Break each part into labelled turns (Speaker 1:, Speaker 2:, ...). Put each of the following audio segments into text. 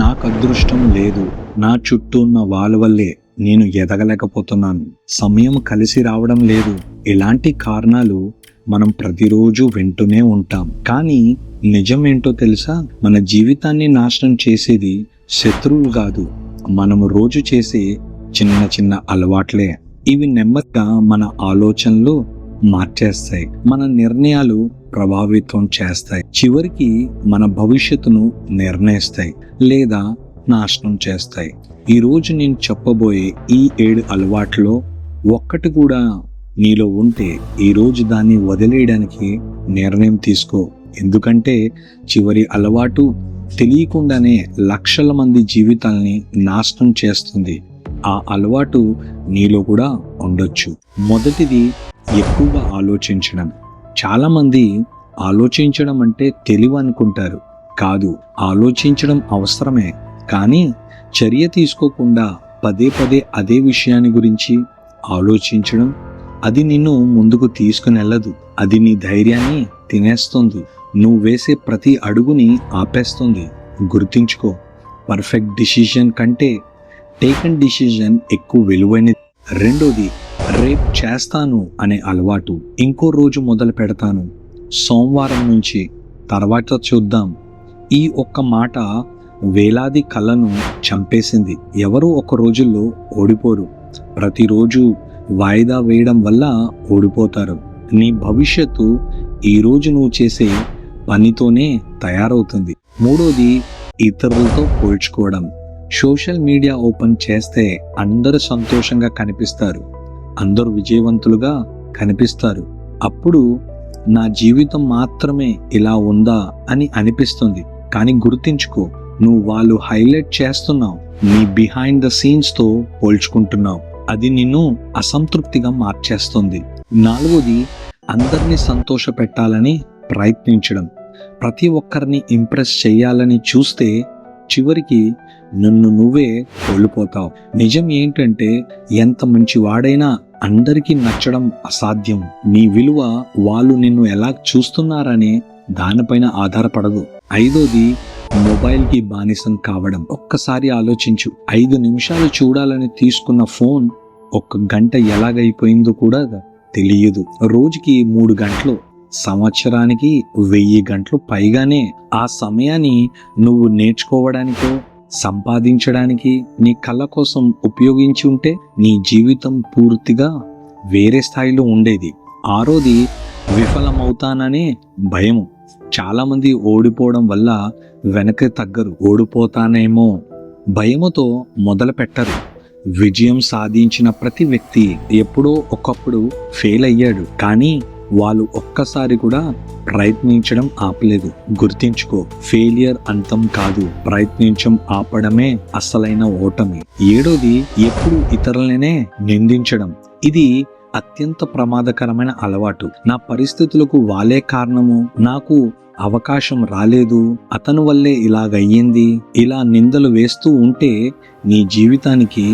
Speaker 1: నాకు అదృష్టం లేదు, నా చుట్టూ ఉన్న వాళ్ళ వల్లే నేను ఎదగలేకపోతున్నాను, సమయం కలిసి రావడం లేదు, ఇలాంటి కారణాలు మనం ప్రతిరోజు వింటూనే ఉంటాం. కానీ నిజం ఏంటో తెలుసా? మన జీవితాన్ని నాశనం చేసేది శత్రువులు కాదు, మనము రోజు చేసే చిన్న చిన్న అలవాట్లే. ఇవి నెమ్మదిగా మన ఆలోచనలు మార్చేస్తాయి, మన నిర్ణయాలు ప్రభావితం చేస్తాయి, చివరికి మన భవిష్యత్తును నిర్ణయిస్తాయి లేదా నాశనం చేస్తాయి. ఈరోజు నేను చెప్పబోయే ఈ 7 అలవాట్లో ఒక్కటి కూడా నీలో ఉంటే ఈరోజు దాన్ని వదిలేయడానికి నిర్ణయం తీసుకో. ఎందుకంటే చివరి అలవాటు తెలియకుండానే లక్షల మంది జీవితాల్ని నాశనం చేస్తుంది. ఆ అలవాటు నీలో కూడా ఉండొచ్చు. మొదటిది ఎక్కువగా ఆలోచించడం. చాలామంది ఆలోచించడం అంటే తెలివి అనుకుంటారు. కాదు, ఆలోచించడం అవసరమే, కానీ చర్య తీసుకోకుండా పదే పదే అదే విషయాన్ని గురించి ఆలోచించడం అది నిన్ను ముందుకు తీసుకుని వెళ్ళదు. అది నీ ధైర్యాన్ని తినేస్తుంది, నువ్వు వేసే ప్రతి అడుగుని ఆపేస్తుంది. గుర్తుంచుకో, పర్ఫెక్ట్ డిసిజన్ కంటే టేకన్ డిసిజన్ ఎక్కువ విలువైనది. రెండోది, రేపు చేస్తాను అనే అలవాటు. ఇంకో రోజు మొదలు పెడతాను, సోమవారం నుంచి, తర్వాత చూద్దాం. ఈ ఒక్క మాట వేలాది కళను చంపేసింది. ఎవరు ఒక రోజుల్లో ఓడిపోరు, ప్రతిరోజు వాయిదా వేయడం వల్ల ఓడిపోతారు. నీ భవిష్యత్తు ఈరోజు నువ్వు చేసే పనితోనే తయారవుతుంది. మూడోది, ఇతరులతో పోల్చుకోవడం. సోషల్ మీడియా ఓపెన్ చేస్తే అందరూ సంతోషంగా కనిపిస్తారు, అందరూ విజయవంతులుగా కనిపిస్తారు. అప్పుడు నా జీవితం మాత్రమే ఇలా ఉందా అని అనిపిస్తుంది. కానీ గుర్తించుకో, నువ్వు వాళ్ళు హైలైట్ చేస్తున్నావు, నీ బిహైండ్ ద సీన్స్తో పోల్చుకుంటున్నావు. అది నిన్ను అసంతృప్తిగా మార్చేస్తుంది. నాలుగోది, అందరినీ సంతోష పెట్టాలని ప్రయత్నించడం. ప్రతి ఒక్కరిని ఇంప్రెస్ చేయాలని చూస్తే చివరికి నిన్ను నువ్వే కోల్పోతావు. నిజం ఏంటంటే ఎంత మంచి వాడైనా అందరికీ నచ్చడం అసాధ్యం. నీ విలువ వాళ్ళు నిన్ను ఎలా చూస్తున్నారనే దానిపైన ఆధారపడదు. ఐదోది, మొబైల్కి బానిసం కావడం. ఒక్కసారి ఆలోచించు, 5 నిమిషాలు చూడాలని తీసుకున్న ఫోన్ 1 గంట ఎలాగైపోయిందో కూడా తెలియదు. రోజుకి 3 గంటలు, సంవత్సరానికి 1000 గంటలు పైగానే. ఆ సమయాన్ని నువ్వు నేర్చుకోవడానికో సంపాదించడానికి నీ కళ్ళ కోసం ఉపయోగించి ఉంటే నీ జీవితం పూర్తిగా వేరే స్థాయిలో ఉండేది. ఆరోది, విఫలమవుతాననే భయము. చాలామంది ఓడిపోవడం వల్ల వెనక్కి తగ్గరు, ఓడిపోతానేమో భయముతో మొదలు పెట్టరు. విజయం సాధించిన ప్రతి వ్యక్తి ఎప్పుడో ఒకప్పుడు ఫెయిల్ అయ్యాడు, కానీ వాళ్ళు ఒక్కసారి కూడా ప్రయత్నించడం ఆపలేదు. గుర్తించుకో, ఫెయిలియర్ అంతం కాదు, ప్రయత్నించడం ఆపడమే అసలైన ఓటమి. ఏడోది, ఎప్పుడు ఇతరులనే నిందించడం. ఇది అత్యంత ప్రమాదకరమైన అలవాటు. నా పరిస్థితులకు వాళ్ళే కారణము, నాకు అవకాశం రాలేదు, అతను వల్లే ఇలాగయ్యింది, ఇలా నిందలు వేస్తూ ఉంటే నీ జీవితానికి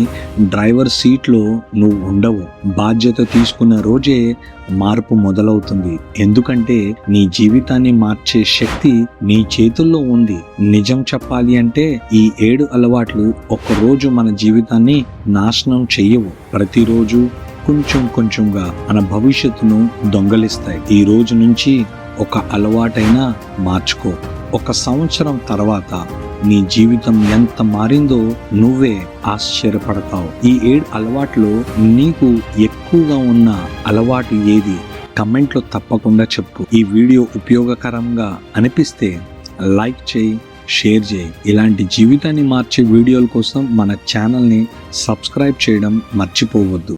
Speaker 1: డ్రైవర్ సీట్లో నువ్వు ఉండవు. బాధ్యత తీసుకున్న రోజే మార్పు మొదలవుతుంది. ఎందుకంటే నీ జీవితాన్ని మార్చే శక్తి నీ చేతుల్లో ఉంది. నిజం చెప్పాలి అంటే ఈ 7 అలవాట్లు ఒక్కరోజు మన జీవితాన్ని నాశనం చెయ్యవు. ప్రతిరోజు కొంచెం కొంచెంగా మన భవిష్యత్తును దొంగలిస్తాయి. ఈ రోజు నుంచి ఒక అలవాటైనా మార్చుకో. 1 సంవత్సరం తర్వాత నీ జీవితం ఎంత మారిందో నువ్వే ఆశ్చర్యపడతావు. ఈ 7 అలవాట్లో నీకు ఎక్కువగా ఉన్న అలవాటు ఏది? కమెంట్లో తప్పకుండా చెప్పు. ఈ వీడియో ఉపయోగకరంగా అనిపిస్తే లైక్ చేయి, షేర్ చేయి. ఇలాంటి జీవితాన్ని మార్చే వీడియోల కోసం మన ఛానల్ని సబ్స్క్రైబ్ చేయడం మర్చిపోవద్దు.